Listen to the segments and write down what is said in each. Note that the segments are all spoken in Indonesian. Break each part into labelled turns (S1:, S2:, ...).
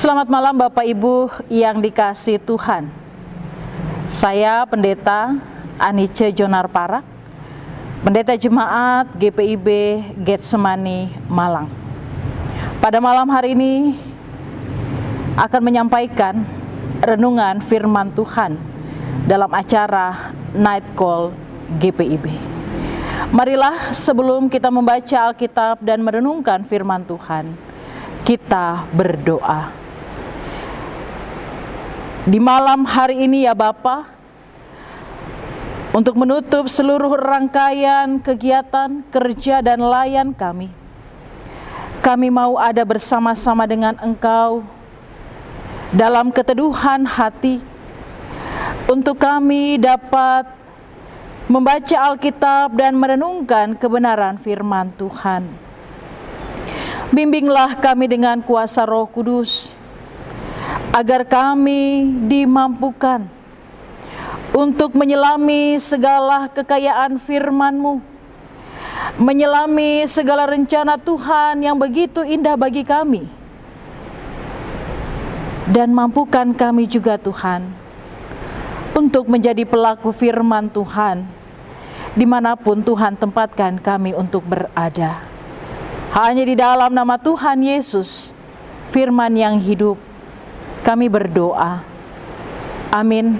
S1: Selamat malam Bapak Ibu yang dikasihi Tuhan. Saya Pendeta Anice Jonar Parak, Pendeta Jemaat GPIB Getsemani Malang. Pada malam hari ini akan menyampaikan renungan firman Tuhan dalam acara Night Call GPIB. Marilah sebelum kita membaca Alkitab dan merenungkan firman Tuhan, kita berdoa. Di malam hari ini ya Bapa, untuk menutup seluruh rangkaian kegiatan, kerja dan layan kami mau ada bersama-sama dengan Engkau dalam keteduhan hati, untuk kami dapat membaca Alkitab dan merenungkan kebenaran firman Tuhan. Bimbinglah kami dengan kuasa Roh Kudus, agar kami dimampukan untuk menyelami segala kekayaan firman-Mu, menyelami segala rencana Tuhan yang begitu indah bagi kami. Dan mampukan kami juga Tuhan, untuk menjadi pelaku firman Tuhan, dimanapun Tuhan tempatkan kami untuk berada. Hanya di dalam nama Tuhan Yesus, firman yang hidup, kami berdoa. Amin.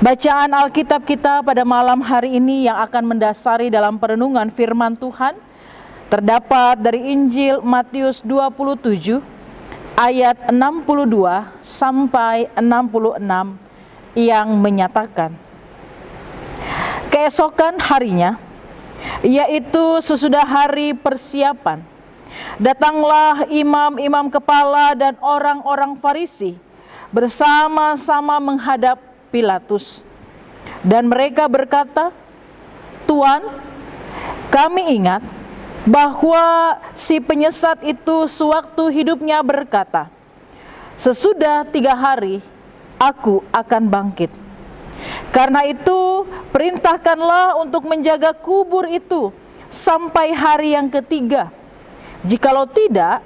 S1: Bacaan Alkitab kita pada malam hari ini yang akan mendasari dalam perenungan firman Tuhan terdapat dari Injil Matius 27 ayat 62 sampai 66 yang menyatakan, keesokan harinya, yaitu sesudah hari persiapan, datanglah imam-imam kepala dan orang-orang Farisi bersama-sama menghadap Pilatus. Dan mereka berkata, "Tuan, kami ingat bahwa si penyesat itu sewaktu hidupnya berkata, 'Sesudah 3 hari aku akan bangkit.' Karena itu perintahkanlah untuk menjaga kubur itu sampai hari yang ketiga. Jikalau tidak,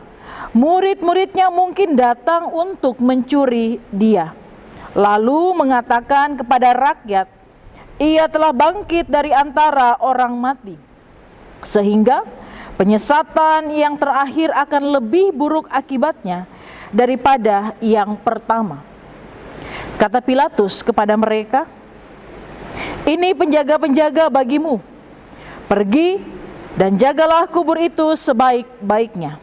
S1: murid-muridnya mungkin datang untuk mencuri dia, lalu mengatakan kepada rakyat, 'Ia telah bangkit dari antara orang mati.' Sehingga penyesatan yang terakhir akan lebih buruk akibatnya daripada yang pertama." Kata Pilatus kepada mereka, "Ini penjaga-penjaga bagimu. Pergi dan jagalah kubur itu sebaik-baiknya."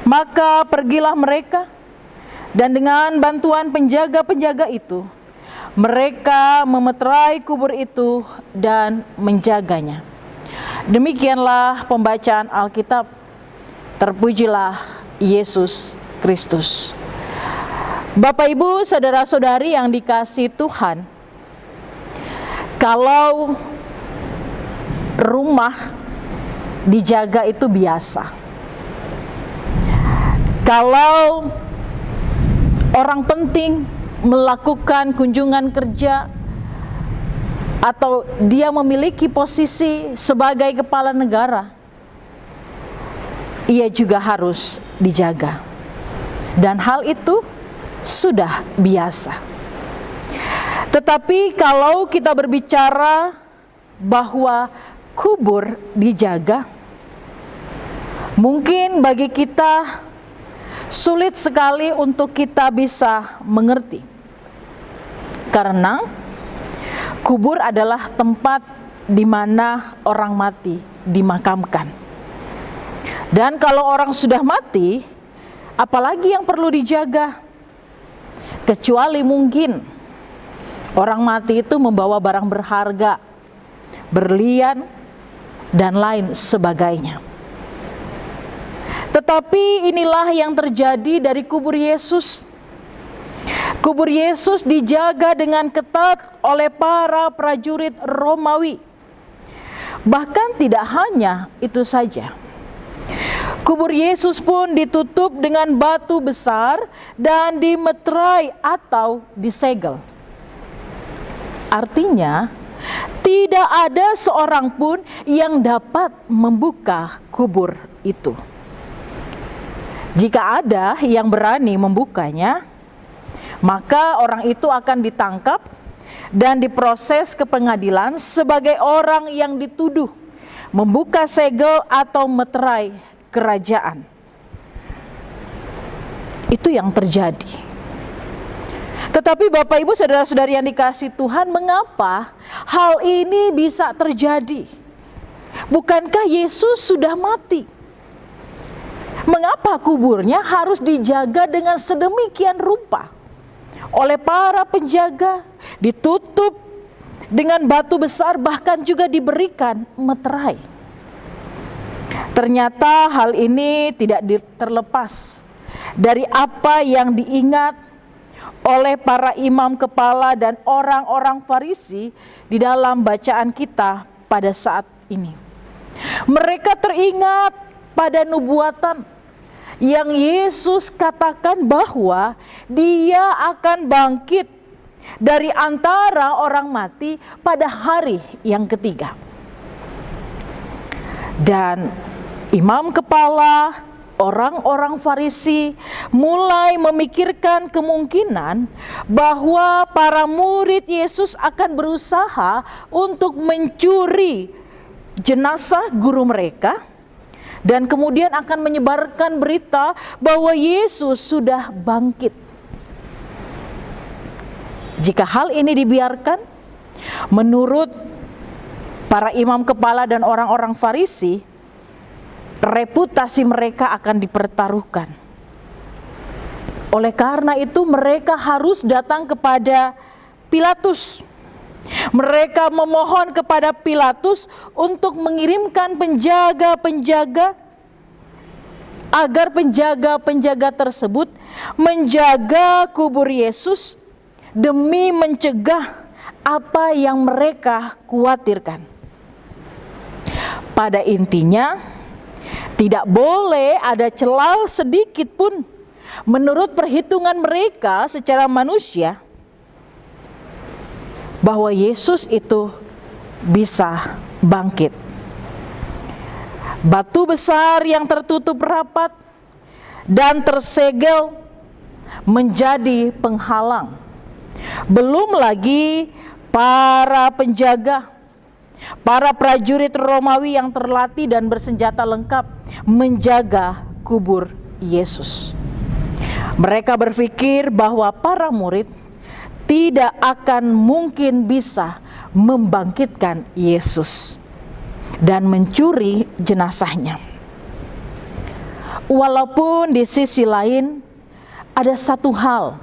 S1: Maka pergilah mereka, dan dengan bantuan penjaga-penjaga itu, mereka memeterai kubur itu dan menjaganya. Demikianlah pembacaan Alkitab. Terpujilah Yesus Kristus. Bapak, Ibu, saudara-saudari yang dikasihi Tuhan, kalau rumah dijaga itu biasa. Kalau orang penting melakukan kunjungan kerja atau dia memiliki posisi sebagai kepala negara, ia juga harus dijaga. Dan hal itu sudah biasa. Tetapi kalau kita berbicara bahwa kubur dijaga, mungkin bagi kita sulit sekali untuk kita bisa mengerti. Karena kubur adalah tempat di mana orang mati dimakamkan. Dan kalau orang sudah mati, apalagi yang perlu dijaga? Kecuali mungkin orang mati itu membawa barang berharga, berlian, dan lain sebagainya. Tetapi inilah yang terjadi dari kubur Yesus. Kubur Yesus dijaga dengan ketat oleh para prajurit Romawi. Bahkan tidak hanya itu saja. Kubur Yesus pun ditutup dengan batu besar dan dimeterai atau disegel. Artinya, tidak ada seorang pun yang dapat membuka kubur itu. Jika ada yang berani membukanya, maka orang itu akan ditangkap dan diproses ke pengadilan sebagai orang yang dituduh membuka segel atau meterai kerajaan. Itu yang terjadi. Tetapi Bapak Ibu saudara-saudari yang dikasihi Tuhan, mengapa hal ini bisa terjadi? Bukankah Yesus sudah mati? Mengapa kuburnya harus dijaga dengan sedemikian rupa oleh para penjaga, ditutup dengan batu besar, bahkan juga diberikan meterai? Ternyata hal ini tidak terlepas dari apa yang diingat oleh para imam kepala dan orang-orang Farisi di dalam bacaan kita pada saat ini. Mereka teringat pada nubuatan yang Yesus katakan bahwa Dia akan bangkit dari antara orang mati pada hari yang ketiga. Dan imam kepala, orang-orang Farisi mulai memikirkan kemungkinan bahwa para murid Yesus akan berusaha untuk mencuri jenazah guru mereka dan kemudian akan menyebarkan berita bahwa Yesus sudah bangkit. Jika hal ini dibiarkan, menurut para imam kepala dan orang-orang Farisi, reputasi mereka akan dipertaruhkan. Oleh karena itu mereka harus datang kepada Pilatus. Mereka memohon kepada Pilatus untuk mengirimkan penjaga-penjaga agar penjaga-penjaga tersebut menjaga kubur Yesus demi mencegah apa yang mereka khawatirkan. Pada intinya, tidak boleh ada celah sedikit pun menurut perhitungan mereka secara manusia bahwa Yesus itu bisa bangkit. Batu besar yang tertutup rapat dan tersegel menjadi penghalang. Belum lagi para penjaga, para prajurit Romawi yang terlatih dan bersenjata lengkap menjaga kubur Yesus. Mereka berpikir bahwa para murid tidak akan mungkin bisa membangkitkan Yesus dan mencuri jenazahnya. Walaupun di sisi lain ada satu hal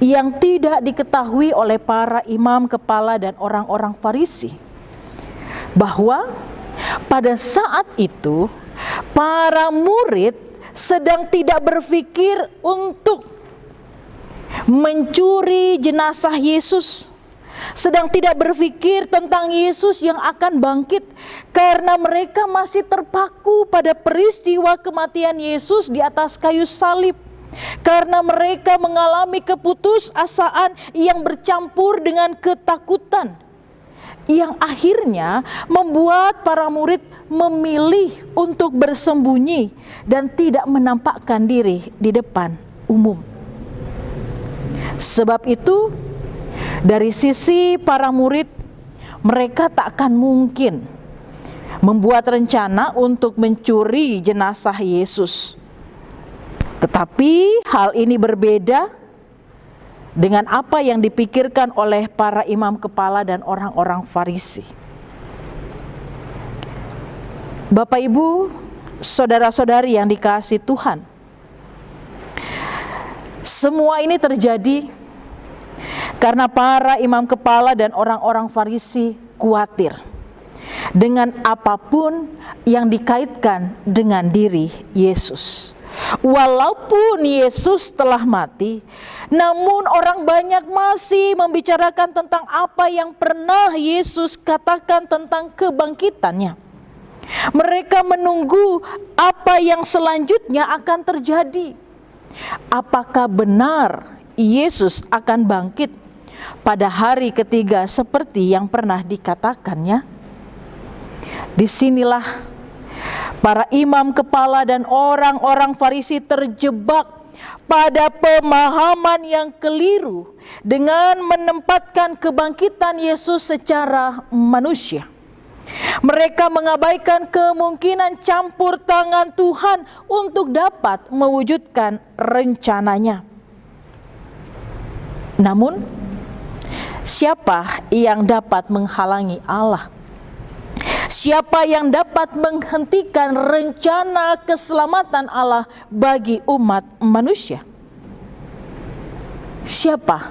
S1: yang tidak diketahui oleh para imam kepala dan orang-orang Farisi, bahwa pada saat itu para murid sedang tidak berpikir untuk mencuri jenazah Yesus, sedang tidak berpikir tentang Yesus yang akan bangkit, karena mereka masih terpaku pada peristiwa kematian Yesus di atas kayu salib. Karena mereka mengalami keputusasaan yang bercampur dengan ketakutan, yang akhirnya membuat para murid memilih untuk bersembunyi dan tidak menampakkan diri di depan umum. Sebab itu, dari sisi para murid, mereka tak akan mungkin membuat rencana untuk mencuri jenazah Yesus. Tetapi hal ini berbeda dengan apa yang dipikirkan oleh para imam kepala dan orang-orang Farisi. Bapak Ibu, saudara-saudari yang dikasihi Tuhan, semua ini terjadi karena para imam kepala dan orang-orang Farisi khawatir dengan apapun yang dikaitkan dengan diri Yesus. Walaupun Yesus telah mati, namun orang banyak masih membicarakan tentang apa yang pernah Yesus katakan tentang kebangkitannya. Mereka menunggu apa yang selanjutnya akan terjadi. Apakah benar Yesus akan bangkit pada hari ketiga seperti yang pernah dikatakannya? Disinilah Para imam kepala dan orang-orang Farisi terjebak pada pemahaman yang keliru dengan menempatkan kebangkitan Yesus secara manusia. Mereka mengabaikan kemungkinan campur tangan Tuhan untuk dapat mewujudkan rencananya. Namun, siapa yang dapat menghalangi Allah? Siapa yang dapat menghentikan rencana keselamatan Allah bagi umat manusia? Siapa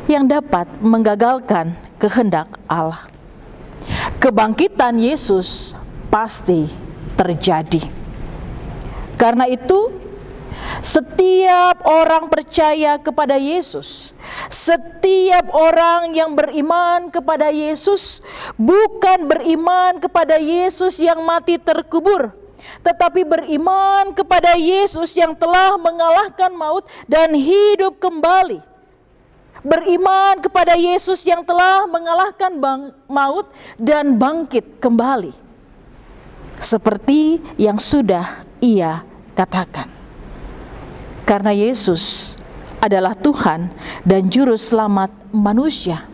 S1: yang dapat menggagalkan kehendak Allah? Kebangkitan Yesus pasti terjadi. Karena itu, setiap orang percaya kepada Yesus, setiap orang yang beriman kepada Yesus, bukan beriman kepada Yesus yang mati terkubur, tetapi beriman kepada Yesus yang telah mengalahkan maut dan hidup kembali. Beriman kepada Yesus yang telah mengalahkan maut dan bangkit kembali, seperti yang sudah Ia katakan. Karena Yesus adalah Tuhan dan Juru Selamat manusia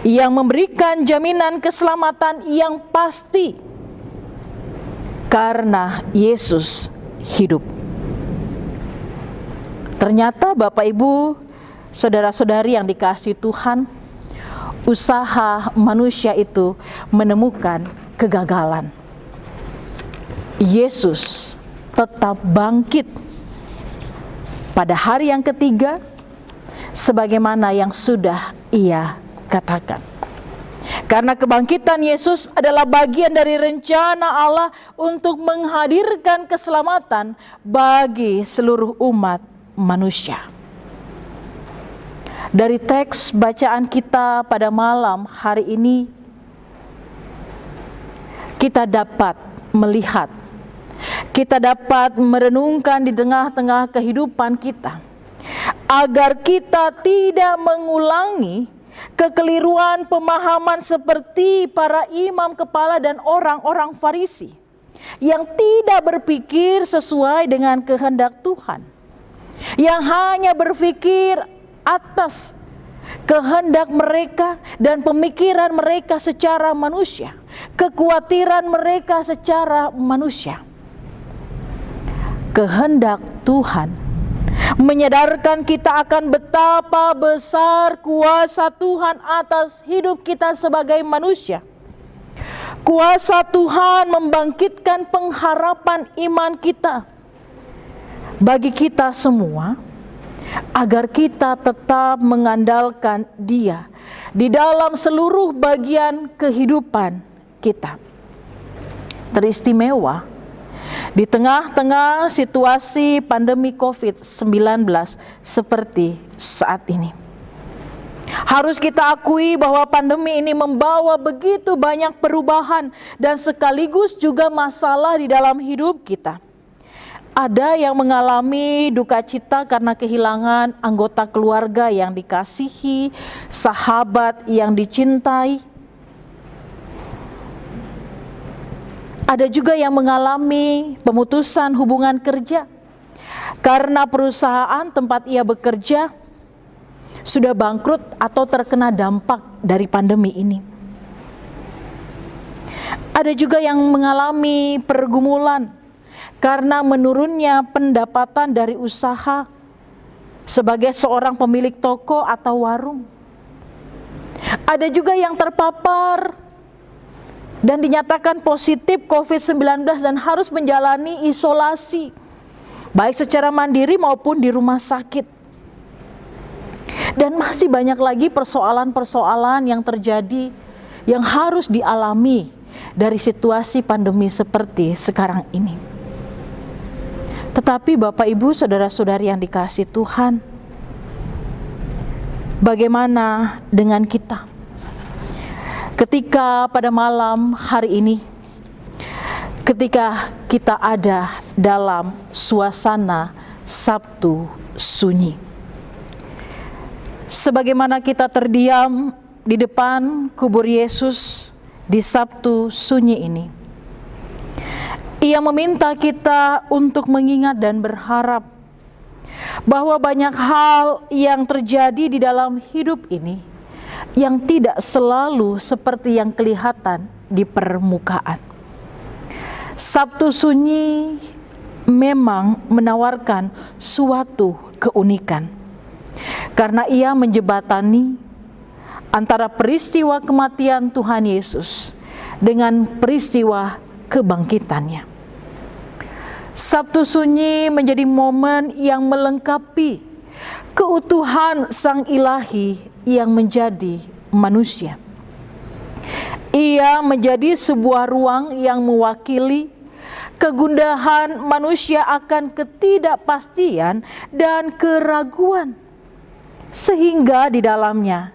S1: yang memberikan jaminan keselamatan yang pasti karena Yesus hidup. Ternyata Bapak Ibu, saudara-saudari yang dikasihi Tuhan, usaha manusia itu menemukan kegagalan. Yesus tetap bangkit pada hari yang ketiga, sebagaimana yang sudah Ia katakan. Karena kebangkitan Yesus adalah bagian dari rencana Allah untuk menghadirkan keselamatan bagi seluruh umat manusia. Dari teks bacaan kita pada malam hari ini, kita dapat melihat, kita dapat merenungkan di tengah-tengah kehidupan kita, agar kita tidak mengulangi kekeliruan pemahaman seperti para imam kepala dan orang-orang Farisi yang tidak berpikir sesuai dengan kehendak Tuhan, yang hanya berpikir atas kehendak mereka dan pemikiran mereka secara manusia, kekhawatiran mereka secara manusia. Kehendak Tuhan menyadarkan kita akan betapa besar kuasa Tuhan atas hidup kita sebagai manusia. Kuasa Tuhan membangkitkan pengharapan iman kita bagi kita semua, agar kita tetap mengandalkan Dia di dalam seluruh bagian kehidupan kita. Teristimewa di tengah-tengah situasi pandemi COVID-19 seperti saat ini. Harus kita akui bahwa pandemi ini membawa begitu banyak perubahan dan sekaligus juga masalah di dalam hidup kita. Ada yang mengalami duka cita karena kehilangan anggota keluarga yang dikasihi, sahabat yang dicintai. Ada juga yang mengalami pemutusan hubungan kerja karena perusahaan tempat ia bekerja sudah bangkrut atau terkena dampak dari pandemi ini. Ada juga yang mengalami pergumulan karena menurunnya pendapatan dari usaha sebagai seorang pemilik toko atau warung. Ada juga yang terpapar dan dinyatakan positif COVID-19 dan harus menjalani isolasi, baik secara mandiri maupun di rumah sakit. Dan masih banyak lagi persoalan-persoalan yang terjadi yang harus dialami dari situasi pandemi seperti sekarang ini. Tetapi Bapak Ibu saudara-saudari yang dikasihi Tuhan, bagaimana dengan kita? Ketika pada malam hari ini, ketika kita ada dalam suasana Sabtu sunyi, sebagaimana kita terdiam di depan kubur Yesus di Sabtu sunyi ini, Ia meminta kita untuk mengingat dan berharap bahwa banyak hal yang terjadi di dalam hidup ini yang tidak selalu seperti yang kelihatan di permukaan. Sabtu Sunyi memang menawarkan suatu keunikan karena ia menjembatani antara peristiwa kematian Tuhan Yesus dengan peristiwa kebangkitannya. Sabtu Sunyi menjadi momen yang melengkapi keutuhan Sang Ilahi yang menjadi manusia. Ia menjadi sebuah ruang yang mewakili kegundahan manusia akan ketidakpastian dan keraguan, sehingga di dalamnya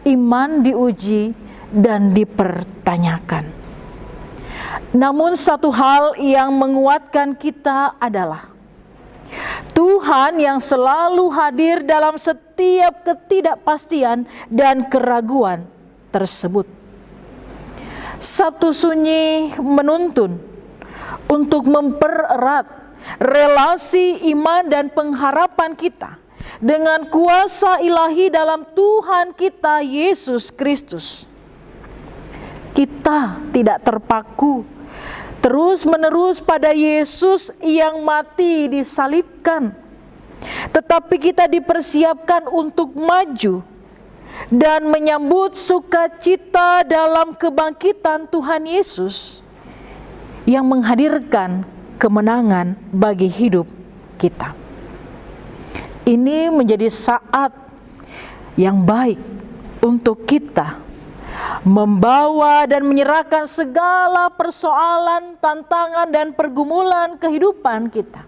S1: iman diuji dan dipertanyakan. Namun satu hal yang menguatkan kita adalah Tuhan yang selalu hadir dalam setiap ketidakpastian dan keraguan tersebut. Sabtu Sunyi menuntun untuk mempererat relasi iman dan pengharapan kita dengan kuasa ilahi dalam Tuhan kita Yesus Kristus. Kita tidak terpaku terus-menerus pada Yesus yang mati disalibkan, tetapi kita dipersiapkan untuk maju dan menyambut sukacita dalam kebangkitan Tuhan Yesus yang menghadirkan kemenangan bagi hidup kita. Ini menjadi saat yang baik untuk kita membawa dan menyerahkan segala persoalan, tantangan, dan pergumulan kehidupan kita.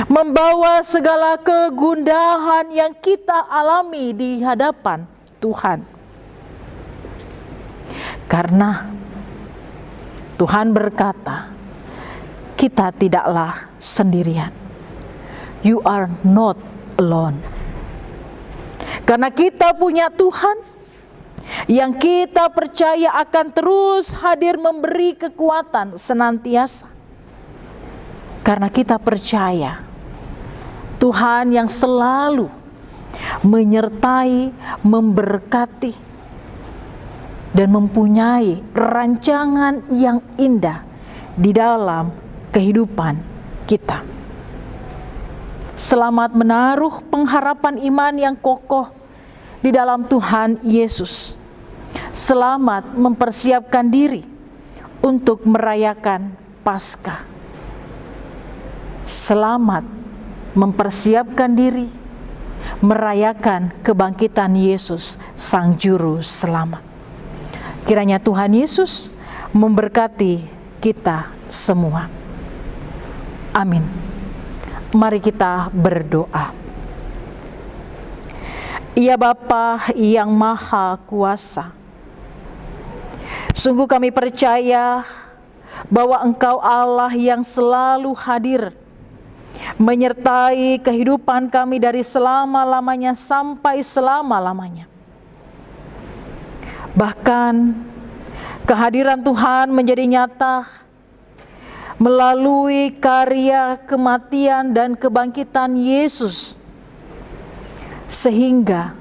S1: Membawa segala kegundahan yang kita alami di hadapan Tuhan. Karena Tuhan berkata, kita tidaklah sendirian. You are not alone. Karena kita punya Tuhan yang kita percaya akan terus hadir memberi kekuatan senantiasa. Karena kita percaya Tuhan yang selalu menyertai, memberkati, dan mempunyai rancangan yang indah di dalam kehidupan kita. Selamat menaruh pengharapan iman yang kokoh di dalam Tuhan Yesus. Selamat mempersiapkan diri untuk merayakan Paskah. Selamat mempersiapkan diri merayakan kebangkitan Yesus, Sang Juru Selamat. Kiranya Tuhan Yesus memberkati kita semua. Amin. Mari kita berdoa. Ya Bapa yang Maha Kuasa, sungguh kami percaya bahwa Engkau Allah yang selalu hadir menyertai kehidupan kami dari selama-lamanya sampai selama-lamanya. Bahkan kehadiran Tuhan menjadi nyata melalui karya kematian dan kebangkitan Yesus, sehingga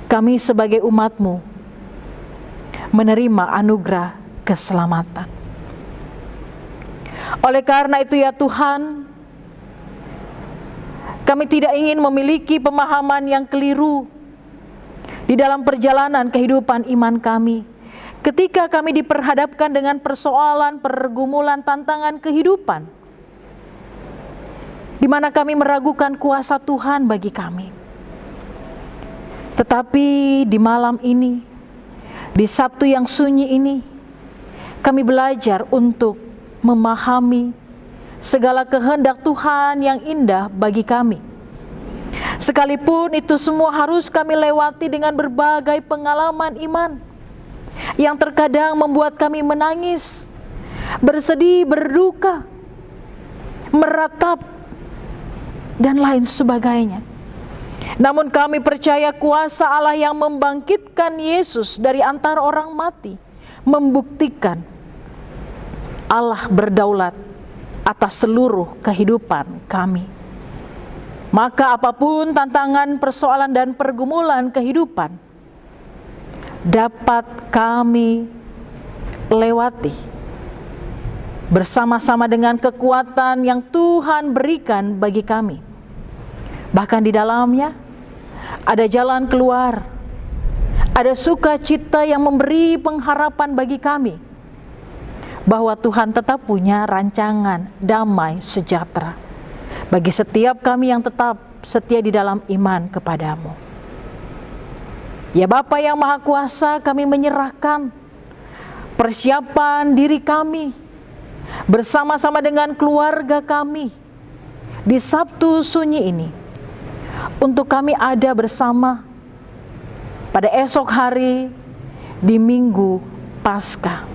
S1: kami sebagai umat-Mu menerima anugerah keselamatan. Oleh karena itu ya Tuhan, kami tidak ingin memiliki pemahaman yang keliru di dalam perjalanan kehidupan iman kami. Ketika kami diperhadapkan dengan persoalan, pergumulan, tantangan kehidupan, di mana kami meragukan kuasa Tuhan bagi kami. Tetapi di malam ini, di Sabtu yang sunyi ini, kami belajar untuk memahami segala kehendak Tuhan yang indah bagi kami. Sekalipun itu semua harus kami lewati dengan berbagai pengalaman iman yang terkadang membuat kami menangis, bersedih, berduka, meratap, dan lain sebagainya. Namun kami percaya kuasa Allah yang membangkitkan Yesus dari antara orang mati membuktikan Allah berdaulat atas seluruh kehidupan kami. Maka apapun tantangan, persoalan, dan pergumulan kehidupan dapat kami lewati bersama-sama dengan kekuatan yang Tuhan berikan bagi kami. Bahkan di dalamnya ada jalan keluar, ada sukacita yang memberi pengharapan bagi kami bahwa Tuhan tetap punya rancangan damai sejahtera bagi setiap kami yang tetap setia di dalam iman kepadamu. Ya Bapa yang Maha Kuasa, kami menyerahkan persiapan diri kami bersama-sama dengan keluarga kami di Sabtu Sunyi ini untuk kami ada bersama pada esok hari di Minggu Paskah.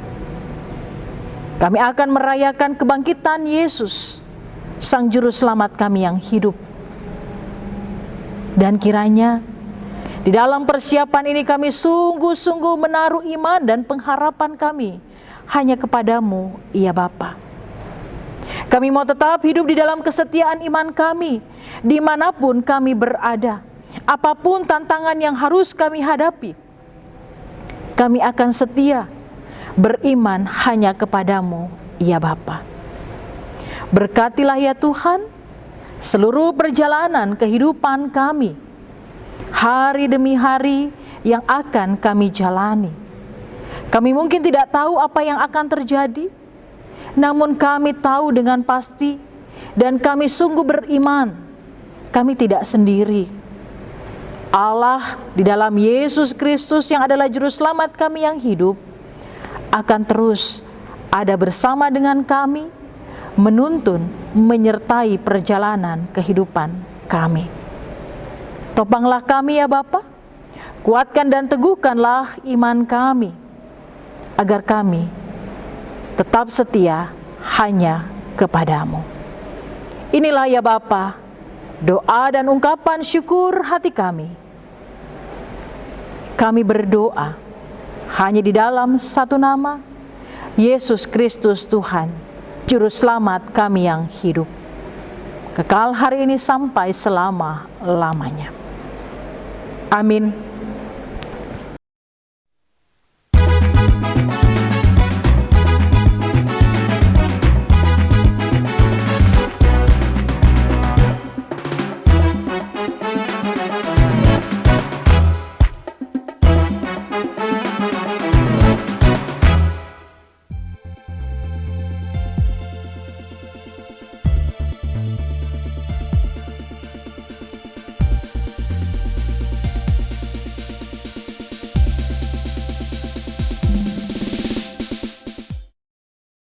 S1: Kami akan merayakan kebangkitan Yesus, Sang Juru Selamat kami yang hidup. Dan kiranya di dalam persiapan ini kami sungguh-sungguh menaruh iman dan pengharapan kami hanya kepadamu, ya Bapa. Kami mau tetap hidup di dalam kesetiaan iman kami, dimanapun kami berada. Apapun tantangan yang harus kami hadapi, kami akan setia beriman hanya kepadamu, ya Bapa. Berkatilah ya Tuhan seluruh perjalanan kehidupan kami, hari demi hari yang akan kami jalani. Kami mungkin tidak tahu apa yang akan terjadi, namun kami tahu dengan pasti dan kami sungguh beriman, kami tidak sendiri. Allah di dalam Yesus Kristus yang adalah Juru Selamat kami yang hidup akan terus ada bersama dengan kami, menuntun, menyertai perjalanan kehidupan kami. Topanglah kami ya Bapa, kuatkan dan teguhkanlah iman kami, agar kami tetap setia hanya kepadamu. Inilah ya Bapa, doa dan ungkapan syukur hati kami. Kami berdoa hanya di dalam satu nama, Yesus Kristus Tuhan, Juru Selamat kami yang hidup, kekal hari ini sampai selama-lamanya. Amin.